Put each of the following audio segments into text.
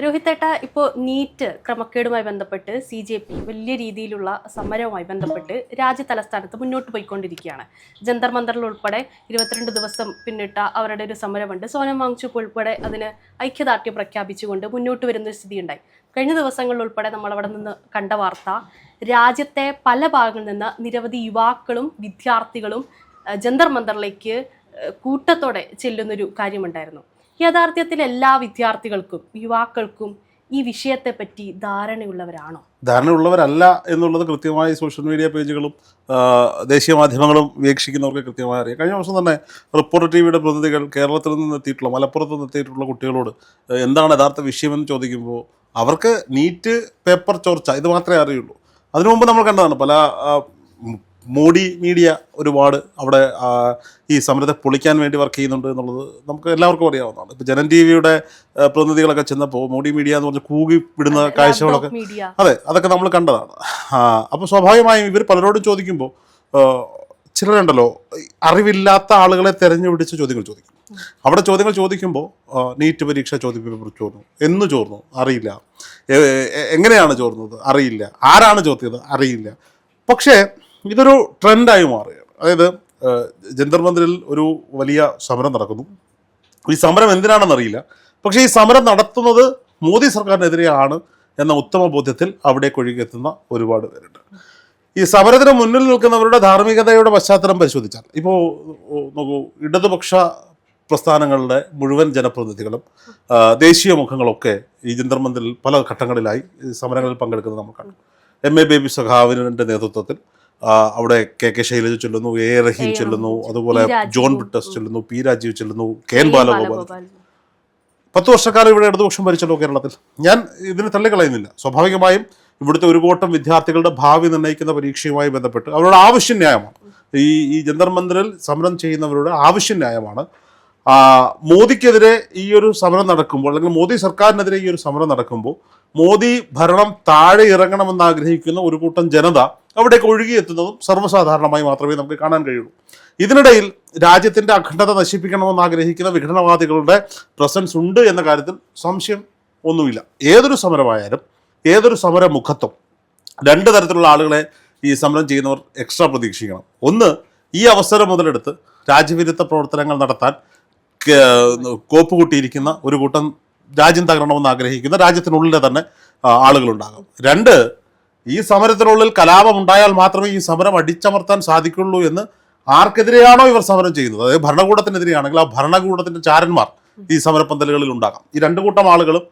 രോഹിത്തേട്ട, ഇപ്പോൾ നീറ്റ് ക്രമക്കേടുമായി ബന്ധപ്പെട്ട് CJP വലിയ രീതിയിലുള്ള സമരവുമായി ബന്ധപ്പെട്ട് രാജ്യ തലസ്ഥാനത്ത് മുന്നോട്ട് പോയിക്കൊണ്ടിരിക്കുകയാണ്. ജന്തർ മന്ദറിൽ ഉൾപ്പെടെ 22 ദിവസം പിന്നിട്ട അവരുടെ ഒരു സമരമുണ്ട്. സോനം വാങ്ചുക് ഉൾപ്പെടെ അതിന് ഐക്യദാർഢ്യം പ്രഖ്യാപിച്ചുകൊണ്ട് മുന്നോട്ട് വരുന്ന ഒരു സ്ഥിതിയുണ്ടായി. കഴിഞ്ഞ ദിവസങ്ങളിൽ ഉൾപ്പെടെ നമ്മൾ അവിടെ നിന്ന് കണ്ട വാർത്ത, രാജ്യത്തെ പല ഭാഗങ്ങളിൽ നിന്ന് നിരവധി യുവാക്കളും വിദ്യാർത്ഥികളും ജന്തർ മന്ദറിലേക്ക് കൂട്ടത്തോടെ ചെല്ലുന്നൊരു കാര്യമുണ്ടായിരുന്നു. യഥാർത്ഥത്തിൽ എല്ലാ വിദ്യാർത്ഥികൾക്കും യുവാക്കൾക്കും ഈ വിഷയത്തെപ്പറ്റി ധാരണയുള്ളവരാണോ? ധാരണയുള്ളവരല്ല എന്നുള്ളത് കൃത്യമായി സോഷ്യൽ മീഡിയ പേജുകളും ദേശീയ മാധ്യമങ്ങളും വീക്ഷിക്കുന്നവർക്ക് കൃത്യമായി അറിയാം. കഴിഞ്ഞ വർഷം തന്നെ റിപ്പോർട്ടർ TVയുടെ പ്രതിനിധികൾ കേരളത്തിൽ നിന്ന് എത്തിയിട്ടുള്ള, മലപ്പുറത്ത് നിന്ന് എത്തിയിട്ടുള്ള കുട്ടികളോട് എന്താണ് യഥാർത്ഥ വിഷയമെന്ന് ചോദിക്കുമ്പോൾ അവർക്ക് നീറ്റ് പേപ്പർ ചോർച്ച ഇത് മാത്രമേ അറിയുള്ളൂ. അതിനു മുമ്പ് നമ്മൾ കണ്ടതാണ് പല മോഡി മീഡിയ ഒരുപാട് അവിടെ ഈ സമരത്തെ പൊളിക്കാൻ വേണ്ടി വർക്ക് ചെയ്യുന്നുണ്ട് എന്നുള്ളത് നമുക്ക് എല്ലാവർക്കും അറിയാവുന്നതാണ്. ഇപ്പോൾ ജനൻ TVയുടെ പ്രതിനിധികളൊക്കെ ചെന്നപ്പോൾ മോഡി മീഡിയ എന്ന് പറഞ്ഞ് കൂകി വിടുന്ന കാഴ്ചകളൊക്കെ, അതെ, അതൊക്കെ നമ്മൾ കണ്ടതാണ്. അപ്പോൾ സ്വാഭാവികമായും ഇവർ പലരോടും ചോദിക്കുമ്പോൾ ചിലരുണ്ടല്ലോ, അറിവില്ലാത്ത ആളുകളെ തെരഞ്ഞു പിടിച്ച് ചോദ്യങ്ങൾ ചോദിക്കും. അവിടെ ചോദ്യങ്ങൾ ചോദിക്കുമ്പോൾ നീറ്റ് പരീക്ഷ ചോദ്യപേപ്പർ ചോർന്നു, എന്ന് ചോർന്നു അറിയില്ല, എങ്ങനെയാണ് ചോർന്നത് അറിയില്ല, ആരാണ് ചോദിച്ചത് അറിയില്ല. പക്ഷേ ഇതൊരു ട്രെൻഡായി മാറുകയാണ്. അതായത് ജന്തർ മന്ദിറിൽ ഒരു വലിയ സമരം നടക്കുന്നു. ഈ സമരം എന്തിനാണെന്നറിയില്ല, പക്ഷേ ഈ സമരം നടത്തുന്നത് മോദി സർക്കാരിനെതിരെയാണ് എന്ന ഉത്തമ ബോധ്യത്തിൽ അവിടേക്ക് ഒഴുകിയെത്തുന്ന ഒരുപാട് പേരുണ്ട്. ഈ സമരത്തിന് മുന്നിൽ നിൽക്കുന്നവരുടെ ധാർമ്മികതയുടെ പശ്ചാത്തലം പരിശോധിച്ചാൽ, ഇപ്പോൾ നോക്കൂ, ഇടതുപക്ഷ പ്രസ്ഥാനങ്ങളുടെ മുഴുവൻ ജനപ്രതിനിധികളും ദേശീയ മുഖങ്ങളൊക്കെ ഈ ജന്തർ മന്ദിറിൽ പല ഘട്ടങ്ങളിലായി സമരങ്ങളിൽ പങ്കെടുക്കുന്നത് നമ്മൾ കണ്ടു. MA ബേബി സഖാവിൻ്റെ നേതൃത്വത്തിൽ അവിടെ KK ശൈലജ ചൊല്ലുന്നു, A റഹീം ചൊല്ലുന്നു, അതുപോലെ ജോൺ ബ്രിട്ടസ് ചൊല്ലുന്നു, P രാജീവ് ചൊല്ലുന്നു, KN ബാലഗോപാൽ. 10 വർഷക്കാലം ഇവിടെ ഇടതുപക്ഷം ഭരിച്ചല്ലോ കേരളത്തിൽ. ഞാൻ ഇതിനെ തള്ളിക്കളയുന്നില്ല. സ്വാഭാവികമായും ഇവിടുത്തെ ഒരു കൂട്ടം വിദ്യാർത്ഥികളുടെ ഭാവി നിർണ്ണയിക്കുന്ന പരീക്ഷയുമായി ബന്ധപ്പെട്ട് അവരുടെ ആവശ്യം ന്യായമാണ്. ഈ ജന്തർ മന്ദിറിൽ സമരം ചെയ്യുന്നവരുടെ ആവശ്യം ന്യായമാണ്. മോദിക്കെതിരെ ഈ ഒരു സമരം നടക്കുമ്പോൾ, അല്ലെങ്കിൽ മോദി സർക്കാരിനെതിരെ ഈ ഒരു സമരം നടക്കുമ്പോൾ, മോദി ഭരണം താഴെ ഇറങ്ങണമെന്ന് ആഗ്രഹിക്കുന്ന ഒരു കൂട്ടം ജനത അവിടേക്ക് ഒഴുകിയെത്തുന്നതും സർവ്വസാധാരണമായി മാത്രമേ നമുക്ക് കാണാൻ കഴിയുള്ളൂ. ഇതിനിടയിൽ രാജ്യത്തിൻ്റെ അഖണ്ഡത നശിപ്പിക്കണമെന്ന് ആഗ്രഹിക്കുന്ന വിഘടനവാദികളുടെ പ്രസൻസ് ഉണ്ട് എന്ന കാര്യത്തിൽ സംശയം ഒന്നുമില്ല. ഏതൊരു സമരമായാലും, ഏതൊരു സമരമുഖത്തും രണ്ട് തരത്തിലുള്ള ആളുകളെ ഈ സമരം ചെയ്യുന്നവർ എക്സ്ട്രാ പ്രതീക്ഷിക്കണം. ഒന്ന്, ഈ അവസരം മുതലെടുത്ത് രാജ്യവിരുദ്ധ പ്രവർത്തനങ്ങൾ നടത്താൻ കോപ്പ് കൂട്ടിയിരിക്കുന്ന ഒരു കൂട്ടം രാജ്യം തകരണമെന്ന് ആഗ്രഹിക്കുന്ന രാജ്യത്തിനുള്ളിലെ തന്നെ ആളുകളുണ്ടാകും. രണ്ട്, ഈ സമരത്തിനുള്ളിൽ കലാപം ഉണ്ടായാൽ മാത്രമേ ഈ സമരം അടിച്ചമർത്താൻ സാധിക്കുള്ളൂ എന്ന് ആർക്കെതിരെയാണോ ഇവർ സമരം ചെയ്യുന്നത്, അതായത് ഭരണകൂടത്തിനെതിരെയാണെങ്കിൽ ആ ഭരണകൂടത്തിൻ്റെ ചാരന്മാർ ഈ സമരപ്പന്തലുകളിൽ ഉണ്ടാകാം. ഈ രണ്ടു കൂട്ടം ആളുകളും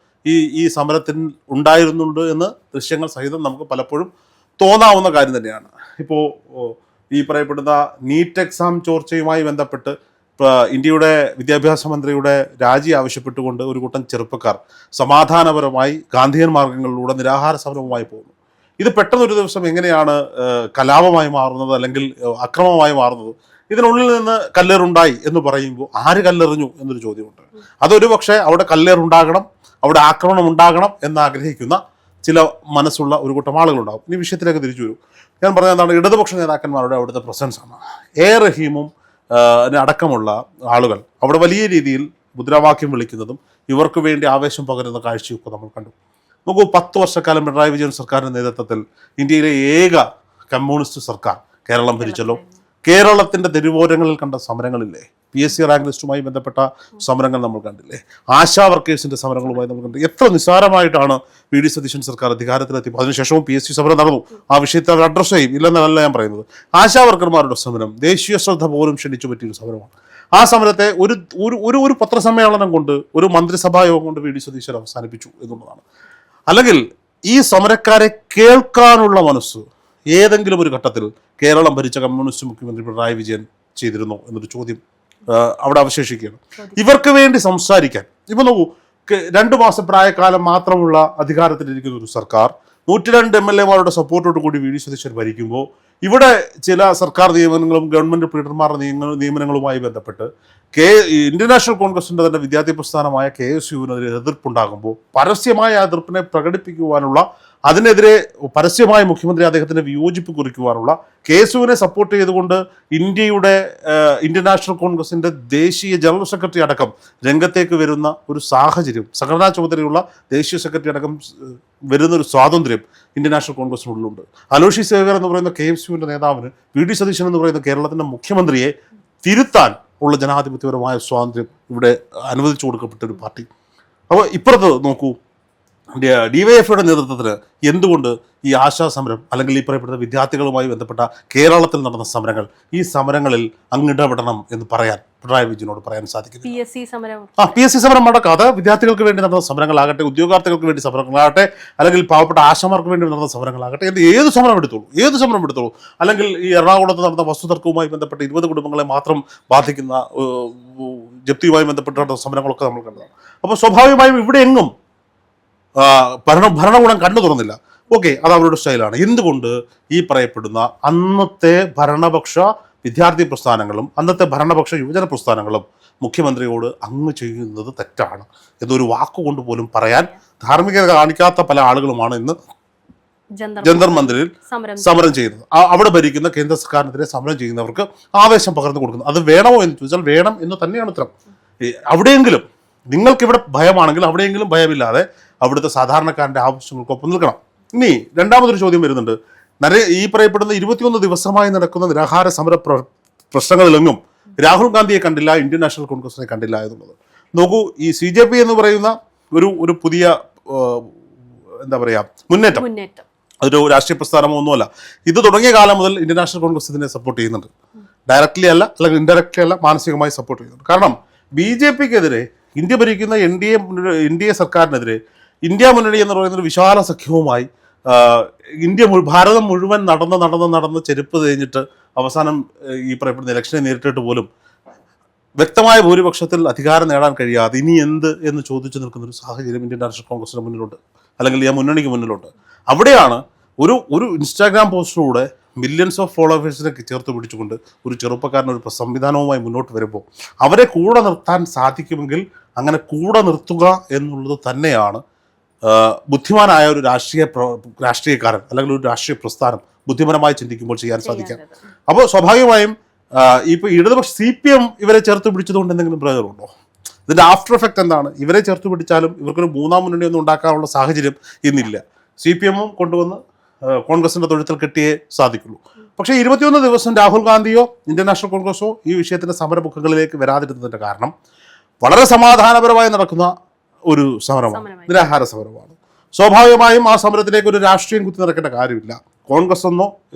ഈ സമരത്തിൽ ഉണ്ടായിരുന്നുണ്ട് എന്ന് ദൃശ്യങ്ങൾ സഹിതം നമുക്ക് പലപ്പോഴും തോന്നാവുന്ന കാര്യം തന്നെയാണ്. ഇപ്പോൾ ഈ പറയപ്പെടുന്ന നീറ്റ് എക്സാം ചോർച്ചയുമായി ബന്ധപ്പെട്ട് ഇന്ത്യയുടെ വിദ്യാഭ്യാസ മന്ത്രിയുടെ രാജി ആവശ്യപ്പെട്ടുകൊണ്ട് ഒരു കൂട്ടം ചെറുപ്പക്കാർ സമാധാനപരമായി ഗാന്ധിയൻ മാർഗങ്ങളിലൂടെ നിരാഹാര സമരവുമായി പോകുന്നു. ഇത് പെട്ടെന്നൊരു ദിവസം എങ്ങനെയാണ് കലാപമായി മാറുന്നത്, അല്ലെങ്കിൽ അക്രമമായി മാറുന്നത്? ഇതിനുള്ളിൽ നിന്ന് കല്ലേറുണ്ടായി എന്ന് പറയുമ്പോൾ ആര് കല്ലെറിഞ്ഞു എന്നൊരു ചോദ്യമുണ്ട്. അതൊരു പക്ഷേ അവിടെ കല്ലേറുണ്ടാകണം, അവിടെ ആക്രമണം ഉണ്ടാകണം എന്നാഗ്രഹിക്കുന്ന ചില മനസ്സുള്ള ഒരു കൂട്ടം ആളുകളുണ്ടാകും. ഈ വിഷയത്തിലേക്ക് തിരിച്ചു വരും. ഞാൻ പറഞ്ഞത് എന്താണ്, ഇടതുപക്ഷ നേതാക്കന്മാരുടെ അവിടുത്തെ പ്രസൻസ് ആണ്. A റഹീമും അടക്കമുള്ള ആളുകൾ അവിടെ വലിയ രീതിയിൽ മുദ്രാവാക്യം വിളിക്കുന്നതും ഇവർക്ക് വേണ്ടി ആവേശം പകരുന്ന കാഴ്ചയൊക്കെ നമ്മൾ കണ്ടു. നോക്കൂ, 10 വർഷക്കാലം പിണറായി വിജയൻ സർക്കാരിൻ്റെ നേതൃത്വത്തിൽ ഇന്ത്യയിലെ ഏക കമ്മ്യൂണിസ്റ്റ് സർക്കാർ കേരളം ഭരിച്ചല്ലോ. കേരളത്തിൻ്റെ തെരുവോരങ്ങളിൽ കണ്ട സമരങ്ങളില്ലേ? PSC റാങ്ക് ലിസ്റ്റുമായി ബന്ധപ്പെട്ട സമരങ്ങൾ നമ്മൾ കണ്ടില്ലേ? ആശാ വർക്കേഴ്സിൻ്റെ സമരങ്ങളുമായി നമ്മൾ കണ്ടില്ലേ? എത്ര നിസ്സാരമായിട്ടാണ് VD സതീശൻ സർക്കാർ അധികാരത്തിലെത്തിയപ്പോൾ. അതിനുശേഷവും PSC സമരം നടന്നു. ആ വിഷയത്തെ അവർ അഡ്രസ്സ് ചെയ്യും, ഇല്ലെന്നല്ല ഞാൻ പറയുന്നത്. ആശാ വർക്കർമാരുടെ സമരം ദേശീയ ശ്രദ്ധ പോലും ക്ഷണിച്ചു പറ്റിയൊരു സമരമാണ്. ആ സമരത്തെ ഒരു പത്രസമ്മേളനം കൊണ്ട്, ഒരു മന്ത്രിസഭാ യോഗം കൊണ്ട് VD സതീശൻ അവസാനിപ്പിച്ചു എന്നുള്ളതാണ്. അല്ലെങ്കിൽ ഈ സമരക്കാരെ കേൾക്കാനുള്ള മനസ്സ് ഏതെങ്കിലും ഒരു ഘട്ടത്തിൽ കേരളം ഭരിച്ച കമ്മ്യൂണിസ്റ്റ് മുഖ്യമന്ത്രി പിണറായി വിജയൻ ചെയ്തിരുന്നോ എന്നൊരു ചോദ്യം അവിടെ അവശേഷിക്കുകയാണ്. ഇവർക്ക് വേണ്ടി സംസാരിക്കാൻ ഇപ്പം നോക്കൂ, 2 മാസം പ്രായക്കാലം മാത്രമുള്ള അധികാരത്തിലിരിക്കുന്ന ഒരു സർക്കാർ 102 MLA-മാരുടെ സപ്പോർട്ടോട് കൂടി VD സതീശൻ ഭരിക്കുമ്പോൾ ഇവിടെ ചില സർക്കാർ നിയമനങ്ങളും ഗവൺമെൻറ് പ്രീഡർമാരുടെ നിയമനങ്ങളുമായി ബന്ധപ്പെട്ട് ഇന്ത്യൻ നാഷണൽ കോൺഗ്രസിന്റെ തന്നെ വിദ്യാർത്ഥി പ്രസ്ഥാനമായ KSUവിനെതിരെ എതിർപ്പുണ്ടാകുമ്പോൾ പരസ്യമായ ആ എതിർപ്പിനെ പ്രകടിപ്പിക്കുവാനുള്ള, അതിനെതിരെ പരസ്യമായി മുഖ്യമന്ത്രി അദ്ദേഹത്തിന്റെ വിയോജിപ്പ് കുറിക്കുവാനുള്ള, KSUവിനെ സപ്പോർട്ട് ചെയ്തുകൊണ്ട് ഇന്ത്യൻ നാഷണൽ കോൺഗ്രസിന്റെ ദേശീയ ജനറൽ സെക്രട്ടറി അടക്കം രംഗത്തേക്ക് വരുന്ന ഒരു സാഹചര്യം, സംഘടനാ ചുമതലയുള്ള ദേശീയ സെക്രട്ടറി അടക്കം വരുന്ന ഒരു സ്വാതന്ത്ര്യം ഇന്ത്യൻ നാഷണൽ കോൺഗ്രസിനുള്ളിലുണ്ട്. അലോഷി സേവ്യർ എന്ന് പറയുന്ന KSUവിന്റെ നേതാവിന് VD സതീശൻ എന്ന് പറയുന്ന കേരളത്തിന്റെ മുഖ്യമന്ത്രിയെ തിരുത്താൻ ഉള്ള ജനാധിപത്യപരമായ സ്വാതന്ത്ര്യം ഇവിടെ അനുവദിച്ചു കൊടുക്കപ്പെട്ട ഒരു പാർട്ടി. അപ്പോൾ ഇപ്പുറത്ത് നോക്കൂ, DYFIയുടെ നേതൃത്വത്തിൽ എന്തുകൊണ്ട് ഈ ആശാസമരം അല്ലെങ്കിൽ ഈ പറയപ്പെടുന്ന വിദ്യാർത്ഥികളുമായി ബന്ധപ്പെട്ട കേരളത്തിൽ നടന്ന സമരങ്ങൾ, ഈ സമരങ്ങളിൽ അങ്ങിടപെടണം എന്ന് പറയാൻ പിണറായി വിജയനോട് പറയാൻ സാധിക്കുന്നു? PSC സമരം അടക്കാതെ വിദ്യാർത്ഥികൾക്ക് വേണ്ടി നടന്ന സമരങ്ങളാകട്ടെ, ഉദ്യോഗാർത്ഥികൾക്ക് വേണ്ടി സമരങ്ങളാകട്ടെ, അല്ലെങ്കിൽ പാവപ്പെട്ട ആശമാർക്ക് വേണ്ടി നടന്ന സമരങ്ങളാകട്ടെ, ഏത് സമരം എടുത്തോളൂ. അല്ലെങ്കിൽ ഈ എറണാകുളത്ത് നടന്ന വസ്തുതർക്കവുമായി ബന്ധപ്പെട്ട 20 കുടുംബങ്ങളെ മാത്രം ബാധിക്കുന്ന ജപ്തിയുമായി ബന്ധപ്പെട്ട സമരങ്ങളൊക്കെ നമ്മൾ കണ്ടതാണ്. അപ്പോൾ സ്വാഭാവികമായും ഇവിടെ എങ്ങും ഭരണകൂടം കണ്ടു തുറന്നില്ല. ഓക്കെ, അത് അവരുടെ സ്റ്റൈലാണ്. എന്തുകൊണ്ട് ഈ പറയപ്പെടുന്ന അന്നത്തെ ഭരണപക്ഷ വിദ്യാർത്ഥി പ്രസ്ഥാനങ്ങളും അന്നത്തെ ഭരണപക്ഷ യുവജന പ്രസ്ഥാനങ്ങളും മുഖ്യമന്ത്രിയോട് അങ്ങ് ചെയ്യുന്നത് തെറ്റാണ് എന്നൊരു വാക്കുകൊണ്ട് പോലും പറയാൻ ധാർമ്മികത കാണിക്കാത്ത പല ആളുകളുമാണ് ഇന്ന് ജന്തർ മന്ദിറിൽ സമരം ചെയ്യുന്നത്. അവിടെ ഭരിക്കുന്ന കേന്ദ്ര സർക്കാരിനെതിരെ സമരം ചെയ്യുന്നവർക്ക് ആവേശം പകർന്നു കൊടുക്കുന്നത്. അത് വേണമോ എന്ന് ചോദിച്ചാൽ വേണം എന്ന് തന്നെയാണ് ഉത്തരം. അവിടെയെങ്കിലും നിങ്ങൾക്കിവിടെ ഭയമാണെങ്കിൽ അവിടെയെങ്കിലും ഭയമില്ലാതെ അവിടുത്തെ സാധാരണക്കാരൻ്റെ ആവശ്യങ്ങൾക്കൊപ്പം നിൽക്കണം. ഇനി രണ്ടാമതൊരു ചോദ്യം വരുന്നുണ്ട്. ഈ പറയപ്പെടുന്ന 21 ദിവസമായി നടക്കുന്ന നിരാഹാര സമര പ്രശ്നങ്ങളിലെങ്ങും രാഹുൽ ഗാന്ധിയെ കണ്ടില്ല, ഇന്ത്യൻ നാഷണൽ കോൺഗ്രസിനെ കണ്ടില്ല എന്നുള്ളത്. നോക്കൂ, ഈ CJP എന്ന് പറയുന്ന ഒരു പുതിയ എന്താ പറയുക മുന്നേറ്റം, അതൊരു രാഷ്ട്രീയ പ്രസ്ഥാനമോ ഒന്നുമല്ല. ഇത് തുടങ്ങിയ കാലം മുതൽ ഇന്ത്യൻ നാഷണൽ കോൺഗ്രസ് ഇതിനെ സപ്പോർട്ട് ചെയ്യുന്നുണ്ട്. ഡയറക്റ്റ്ലി അല്ല, അല്ലെങ്കിൽ ഇൻഡയറക്റ്റ്ലി അല്ല, മാനസികമായി സപ്പോർട്ട് ചെയ്യുന്നുണ്ട്. കാരണം BJPക്കെതിരെ ഇന്ത്യ ഭരിക്കുന്ന NDA സർക്കാരിനെതിരെ ഇന്ത്യ മുന്നണി എന്ന് പറയുന്നൊരു വിശാല സഖ്യവുമായി ഭാരതം മുഴുവൻ നടന്ന് ചെരുപ്പ് തേഞ്ഞിട്ട് അവസാനം ഈ പറയപ്പെടുന്ന ഇലക്ഷനെ നേരിട്ടിട്ട് പോലും വ്യക്തമായ ഭൂരിപക്ഷത്തിൽ അധികാരം നേടാൻ കഴിയാതെ ഇനി എന്ത് എന്ന് ചോദിച്ചു നിൽക്കുന്ന ഒരു സാഹചര്യം ഇന്ത്യൻ നാഷണൽ കോൺഗ്രസിന് മുന്നിലുണ്ട്, അല്ലെങ്കിൽ ഈ മുന്നണിക്ക് മുന്നിലുണ്ട്. അവിടെയാണ് ഒരു ഇൻസ്റ്റാഗ്രാം പോസ്റ്റിലൂടെ മില്യൺസ് ഓഫ് ഫോളോവേഴ്സിനെ ചേർത്ത് പിടിച്ചുകൊണ്ട് ഒരു ചെറുപ്പക്കാരൻ ഒരു സംവിധാനവുമായി മുന്നോട്ട് വരുമ്പോൾ അവരെ കൂടെ നിർത്താൻ സാധിക്കുമെങ്കിൽ അങ്ങനെ കൂടെ നിർത്തുക എന്നുള്ളത് തന്നെയാണ് ബുദ്ധിമാനായ ഒരു രാഷ്ട്രീയക്കാരൻ അല്ലെങ്കിൽ ഒരു രാഷ്ട്രീയ പ്രസ്ഥാനം ബുദ്ധിപരമായി ചിന്തിക്കുമ്പോൾ ചെയ്യാൻ സാധിക്കാം. അപ്പോൾ സ്വാഭാവികമായും ഇപ്പോൾ ഇടതുപക്ഷ CPM ഇവരെ ചേർത്ത് പിടിച്ചതുകൊണ്ട് എന്തെങ്കിലും പ്രയോജനമുണ്ടോ? ഇതിൻ്റെ ആഫ്റ്റർ എഫക്റ്റ് എന്താണ്? ഇവരെ ചേർത്ത് പിടിച്ചാലും ഇവർക്കൊരു മൂന്നാം മുന്നണിയൊന്നും ഉണ്ടാക്കാനുള്ള സാഹചര്യം ഇന്നില്ല. CPM-ഉം കൊണ്ടുവന്ന് കോൺഗ്രസിൻ്റെ തൊഴുത്തിൽ കെട്ടിയേ സാധിക്കുള്ളൂ. പക്ഷേ 21 ദിവസം രാഹുൽ ഗാന്ധിയോ ഇന്ത്യൻ നാഷണൽ കോൺഗ്രസോ ഈ വിഷയത്തിൻ്റെ സമരമുഖങ്ങളിലേക്ക് വരാതിരുന്നതിൻ്റെ കാരണം വളരെ സമാധാനപരമായി നടക്കുന്ന ഒരു സമരമാണ്, നിരാഹാര സമരമാണ്. സ്വാഭാവികമായും ആ സമരത്തിലേക്ക് ഒരു രാഷ്ട്രീയം കുത്തി നിറക്കേണ്ട കാര്യമില്ല. കോൺഗ്രസ് എന്നോ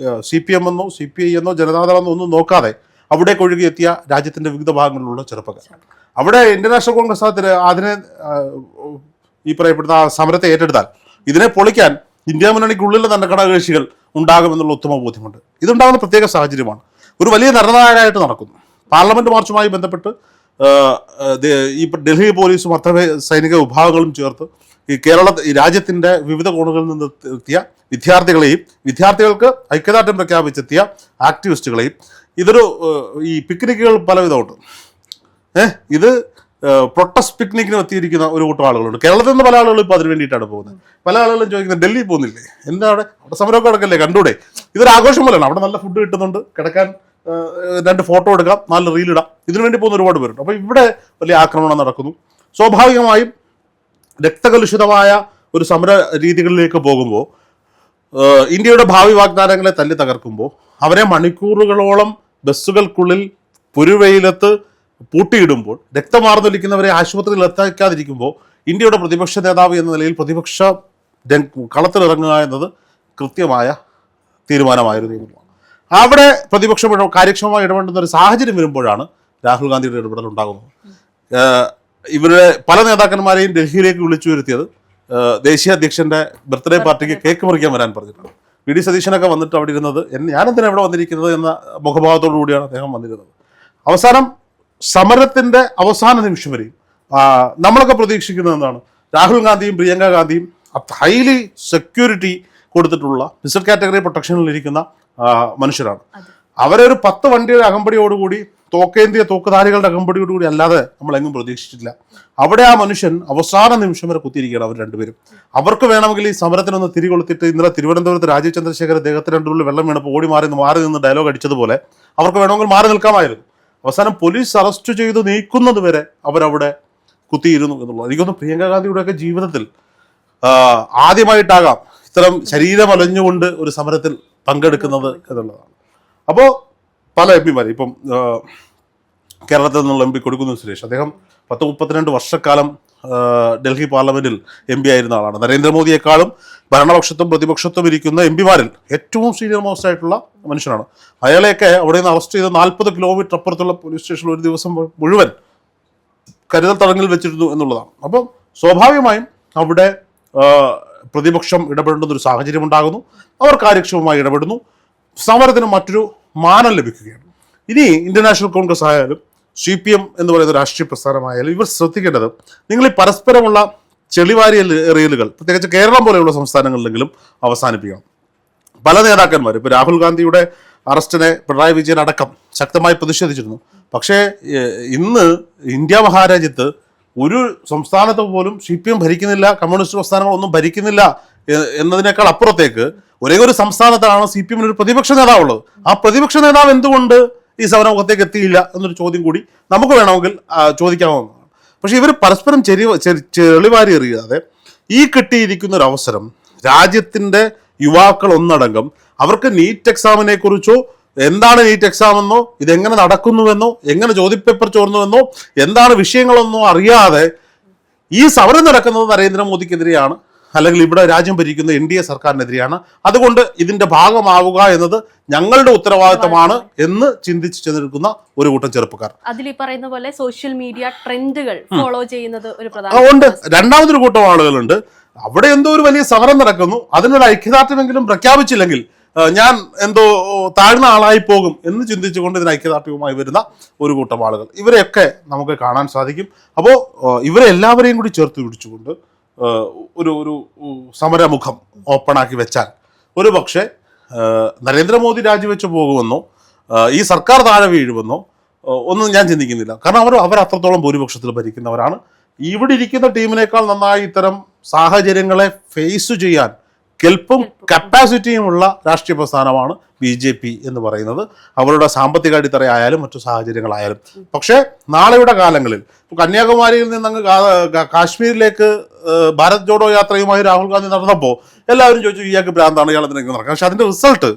CPM എന്നോ CPI എന്നോ ജനതാദളെന്നോ ഒന്നും നോക്കാതെ അവിടേക്ക് ഒഴുകിയെത്തിയ രാജ്യത്തിൻ്റെ വിവിധ ഭാഗങ്ങളിലുള്ള ചെറുപ്പക്കാർ, അവിടെ ഇന്ത്യൻ നാഷണൽ കോൺഗ്രസ് അതിനെ ഈ പറയപ്പെടുന്ന ആ സമരത്തെ ഏറ്റെടുത്താൽ ഇതിനെ പൊളിക്കാൻ ഇന്ത്യ മുന്നണിക്കുള്ളിലെ തന്നെ ഘടകകക്ഷികൾ ഉണ്ടാകുമെന്നുള്ള ഉത്തമ ബോധ്യമുണ്ട്. ഇതുണ്ടാകുന്ന പ്രത്യേക സാഹചര്യമാണ്. ഒരു വലിയ നിർണായകമായിട്ട് നടക്കുന്നു. പാർലമെന്റ് മാർച്ചുമായി ബന്ധപ്പെട്ട് ഈ ഡൽഹി പോലീസും അത്ര സൈനിക വിഭാഗങ്ങളും ചേർത്ത് ഈ രാജ്യത്തിൻ്റെ വിവിധ കോണുകളിൽ നിന്ന് എത്തിയ വിദ്യാർത്ഥികൾക്ക് ഐക്യദാർഢ്യം പ്രഖ്യാപിച്ചെത്തിയ ആക്ടിവിസ്റ്റുകളെയും ഈ പിക്നിക്കുകൾ പലവിധമുണ്ട്. ഇത് പ്രൊട്ടസ്റ്റ് പിക്നിക്കിന് എത്തിയിരിക്കുന്ന ഒരു കൂട്ടം ആളുകളുണ്ട്. കേരളത്തിൽ നിന്ന് പല ആളുകളും ഇപ്പോൾ അതിന് വേണ്ടിയിട്ടാണ് പോകുന്നത്. പല ആളുകളും ചോദിക്കുന്നത് ഡൽഹി പോകുന്നില്ലേ, എന്താണ് അവിടെ സമരമൊക്കെ നടക്കല്ലേ, കണ്ടൂടെ? ഇതൊരു ആഘോഷം പോലെയാണ്. അവിടെ നല്ല ഫുഡ് കിട്ടുന്നുണ്ട്, കിടക്കാൻ 2 ഫോട്ടോ എടുക്കാം, 4 റീലിടാം, ഇതിനു വേണ്ടി പോകുന്ന ഒരുപാട് പേരുണ്ട്. അപ്പോൾ ഇവിടെ വലിയ ആക്രമണം നടക്കുന്നു. സ്വാഭാവികമായും രക്തകലുഷിതമായ ഒരു സമര രീതികളിലേക്ക് പോകുമ്പോൾ, ഇന്ത്യയുടെ ഭാവി വാഗ്ദാനങ്ങളെ തല്ലി തകർക്കുമ്പോൾ, അവരെ മണിക്കൂറുകളോളം ബസ്സുകൾക്കുള്ളിൽ പുരുവെയിലത്ത് പൂട്ടിയിടുമ്പോൾ, രക്തമാർന്നൊലിക്കുന്നവരെ ആശുപത്രിയിൽ എത്തിക്കാതിരിക്കുമ്പോൾ ഇന്ത്യയുടെ പ്രതിപക്ഷ നേതാവ് എന്ന നിലയിൽ പ്രതിപക്ഷ കളത്തിലിറങ്ങുക എന്നത് കൃത്യമായ തീരുമാനമായിരുന്നു എന്നുള്ളതാണ്. അവിടെ പ്രതിപക്ഷം കാര്യക്ഷമമായി ഇടപെടുന്ന ഒരു സാഹചര്യം വരുമ്പോഴാണ് രാഹുൽ ഗാന്ധിയുടെ ഇടപെടൽ ഉണ്ടാകുന്നത്. ഇവരുടെ പല നേതാക്കന്മാരെയും ഡൽഹിയിലേക്ക് വിളിച്ചു വരുത്തിയത് ദേശീയ അധ്യക്ഷൻ്റെ ബർത്ത്ഡേ പാർട്ടിക്ക് കേക്ക് മുറിക്കാൻ വരാൻ പറഞ്ഞിട്ടാണ്. VD സതീശനൊക്കെ വന്നിട്ട് അവിടെ ഇരുന്നത് ഞാനെന്തിനാണ് ഇവിടെ വന്നിരിക്കുന്നത് എന്ന മുഖഭാവത്തോടു കൂടിയാണ് അദ്ദേഹം വന്നിരുന്നത്. അവസാനം സമരത്തിൻ്റെ അവസാന നിമിഷം വരെയും നമ്മളൊക്കെ പ്രതീക്ഷിക്കുന്നത് എന്താണ്? രാഹുൽ ഗാന്ധിയും പ്രിയങ്ക ഗാന്ധിയും ഹൈലി സെക്യൂരിറ്റി കൊടുത്തിട്ടുള്ള മിക്സഡ് കാറ്റഗറി പ്രൊട്ടക്ഷനിലിരിക്കുന്ന മനുഷ്യരാണ്. അവരെ ഒരു 10 വണ്ടിയുടെ അകമ്പടിയോടുകൂടി തോക്കേന്തിയ തോക്കുധാരികളുടെ അകമ്പടിയോടുകൂടി അല്ലാതെ നമ്മൾ എങ്ങും പ്രതീക്ഷിച്ചിട്ടില്ല. അവിടെ ആ മനുഷ്യൻ അവസാന നിമിഷം വരെ കുത്തിയിരിക്കുകയാണ് അവർ രണ്ടുപേരും. അവർക്ക് വേണമെങ്കിൽ ഈ സമരത്തിനൊന്ന് തിരികൊളുത്തിട്ട് ഇന്നലെ തിരുവനന്തപുരത്ത് രാജീവ് ചന്ദ്രശേഖർ അദ്ദേഹത്തിന് രണ്ടുള്ളിൽ വെള്ളം വീണപ്പോൾ ഓടി മാറി നിന്ന് ഡയലോഗ് അടിച്ചതുപോലെ അവർക്ക് വേണമെങ്കിൽ മാറി നിൽക്കാമായിരുന്നു. അവസാനം പോലീസ് അറസ്റ്റ് ചെയ്ത് നീക്കുന്നത് വരെ അവരവിടെ കുത്തിയിരുന്നു എന്നുള്ളത്. എനിക്കൊന്ന് പ്രിയങ്ക ഗാന്ധിയുടെയൊക്കെ ജീവിതത്തിൽ ആദ്യമായിട്ടാകാം ഇത്തരം ശരീരം അലഞ്ഞുകൊണ്ട് ഒരു സമരത്തിൽ പങ്കെടുക്കുന്നത് എന്നുള്ളതാണ്. അപ്പോൾ പല എം പിമാർ ഇപ്പം കേരളത്തിൽ നിന്നുള്ള എം പി കൊടിക്കുന്നിൽ സുരേഷ്, അദ്ദേഹം 32 വർഷക്കാലം ഡൽഹി പാർലമെന്റിൽ എം പി ആയിരുന്ന ആളാണ്. നരേന്ദ്രമോദിയെക്കാളും ഭരണപക്ഷത്തും പ്രതിപക്ഷത്തും ഇരിക്കുന്ന എം പിമാരിൽ ഏറ്റവും സീനിയർ മോസ്റ്റ് ആയിട്ടുള്ള മനുഷ്യനാണ്. അയാളെയൊക്കെ അവിടെ നിന്ന് അറസ്റ്റ് ചെയ്ത് 40 കിലോമീറ്റർ അപ്പുറത്തുള്ള പോലീസ് സ്റ്റേഷനിൽ ഒരു ദിവസം മുഴുവൻ കരുതൽ തടങ്കിൽ വെച്ചിരുന്നു എന്നുള്ളതാണ്. അപ്പം സ്വാഭാവികമായും അവിടെ പ്രതിപക്ഷം ഇടപെടേണ്ടുന്ന ഒരു സാഹചര്യം ഉണ്ടാകുന്നു. അവർ കാര്യക്ഷമമായി ഇടപെടുന്നു. സമരത്തിന് മറ്റൊരു മാനം ലഭിക്കുകയാണ്. ഇനി ഇന്ത്യൻ നാഷണൽ കോൺഗ്രസ് ആയാലും CPM എന്ന് പറയുന്ന രാഷ്ട്രീയ പ്രസ്ഥാനമായാലും ഇവർ ശ്രദ്ധിക്കേണ്ടത്, നിങ്ങൾ ഈ പരസ്പരമുള്ള ചെളിവാരി എറിയലുകൾ പ്രത്യേകിച്ച് കേരളം പോലെയുള്ള സംസ്ഥാനങ്ങളിലെങ്കിലും അവസാനിപ്പിക്കണം. പല നേതാക്കന്മാർ ഇപ്പോൾ രാഹുൽ ഗാന്ധിയുടെ അറസ്റ്റിനെ പിണറായി വിജയൻ അടക്കം ശക്തമായി പ്രതിഷേധിച്ചിരുന്നു. പക്ഷേ ഇന്ന് ഇന്ത്യ മഹാരാജ്യത്ത് ഒരു സംസ്ഥാനത്ത് പോലും CPM ഭരിക്കുന്നില്ല, കമ്മ്യൂണിസ്റ്റ് പ്രസ്ഥാനങ്ങളൊന്നും ഭരിക്കുന്നില്ല എന്നതിനേക്കാൾ അപ്പുറത്തേക്ക് ഒരേ ഒരു സംസ്ഥാനത്താണ് CPM ഒരു പ്രതിപക്ഷ നേതാവുള്ളത്. ആ പ്രതിപക്ഷ നേതാവ് എന്തുകൊണ്ട് ഈ സമരമുഖത്തേക്ക് എത്തിയില്ല എന്നൊരു ചോദ്യം കൂടി നമുക്ക് വേണമെങ്കിൽ ചോദിക്കാവുന്നതാണ്. പക്ഷെ ഇവർ പരസ്പരം ചെളിവാരി എറിയാതെ ഈ കിട്ടിയിരിക്കുന്ന ഒരു അവസരം രാജ്യത്തിൻ്റെ യുവാക്കൾ ഒന്നടങ്കം അവർക്ക് നീറ്റ് എക്സാമിനെ കുറിച്ചോ എന്താണ് നീറ്റ് എക്സാം എന്നോ ഇതെങ്ങനെ നടക്കുന്നുവെന്നോ എങ്ങനെ ചോദ്യപേപ്പർ ചോർന്നുവെന്നോ എന്താണ് വിഷയങ്ങളൊന്നോ അറിയാതെ ഈ സമരം നടക്കുന്നത് നരേന്ദ്രമോദിക്കെതിരെയാണ്, അല്ലെങ്കിൽ ഇവിടെ രാജ്യം ഭരിക്കുന്ന NDA സർക്കാരിനെതിരെയാണ്. അതുകൊണ്ട് ഇതിന്റെ ഭാഗമാവുക എന്നത് ഞങ്ങളുടെ ഉത്തരവാദിത്തമാണ് എന്ന് ചിന്തിച്ച് ചെന്നിരിക്കുന്ന ഒരു കൂട്ടം ചെറുപ്പക്കാർ. അതിൽ ഈ പറയുന്ന പോലെ സോഷ്യൽ മീഡിയ ട്രെൻഡുകൾ ഫോളോ ചെയ്യുന്നത് ഒരു പ്രധാന ഉണ്ട്. രണ്ടാമതൊരു കൂട്ടം ആളുകളുണ്ട്, അവിടെ എന്തോ ഒരു വലിയ സമരം നടക്കുന്നു, അതിനൊരു ഐക്യദാർഢ്യമെങ്കിലും പ്രഖ്യാപിച്ചില്ലെങ്കിൽ ഞാൻ എന്തോ താഴ്ന്ന ആളായി പോകും എന്ന് ചിന്തിച്ചുകൊണ്ട് ഇതിന് ഐക്യദാർഢ്യവുമായി വരുന്ന ഒരു കൂട്ടം ആളുകൾ. ഇവരെയൊക്കെ നമുക്ക് കാണാൻ സാധിക്കും. അപ്പോൾ ഇവരെ എല്ലാവരെയും കൂടി ചേർത്ത് പിടിച്ചുകൊണ്ട് ഒരു സമരമുഖം ഓപ്പണാക്കി വെച്ചാൽ ഒരു പക്ഷേ നരേന്ദ്രമോദി രാജിവെച്ച് പോകുമെന്നോ ഈ സർക്കാർ താഴെ വീഴുമെന്നോ ഒന്നും ഞാൻ ചിന്തിക്കുന്നില്ല. കാരണം അവർ അത്രത്തോളം ഭൂരിപക്ഷത്തിൽ ഭരിക്കുന്നവരാണ്. ഇവിടെ ഇരിക്കുന്ന ടീമിനേക്കാൾ നന്നായി ഇത്തരം സാഹചര്യങ്ങളെ ഫേസ് ചെയ്യാൻ കെൽപ്പും കപ്പാസിറ്റിയുമുള്ള രാഷ്ട്രീയ പ്രസ്ഥാനമാണ് BJP എന്ന് പറയുന്നത്. അവരുടെ സാമ്പത്തിക അടിത്തറയായാലും മറ്റു സാഹചര്യങ്ങളായാലും. പക്ഷേ നാളെയുടെ കാലങ്ങളിൽ കന്യാകുമാരിയിൽ നിന്ന് അങ്ങ് കാശ്മീരിലേക്ക് ഭാരത് ജോഡോ യാത്രയുമായി രാഹുൽ ഗാന്ധി നടന്നപ്പോൾ എല്ലാവരും ചോദിച്ചു ഇയാൾക്ക് ഭ്രാന്താണ്, ഇയാൾ അതിനൊക്കെ നടക്കുക. പക്ഷെ അതിന്റെ റിസൾട്ട്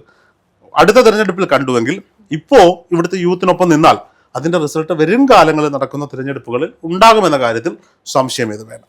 അടുത്ത തെരഞ്ഞെടുപ്പിൽ കണ്ടുവെങ്കിൽ ഇപ്പോൾ ഇവിടുത്തെ യൂത്തിനൊപ്പം നിന്നാൽ അതിന്റെ റിസൾട്ട് വരും കാലങ്ങളിൽ നടക്കുന്ന തിരഞ്ഞെടുപ്പുകളിൽ ഉണ്ടാകുമെന്ന കാര്യത്തിൽ സംശയമേതും വേണം.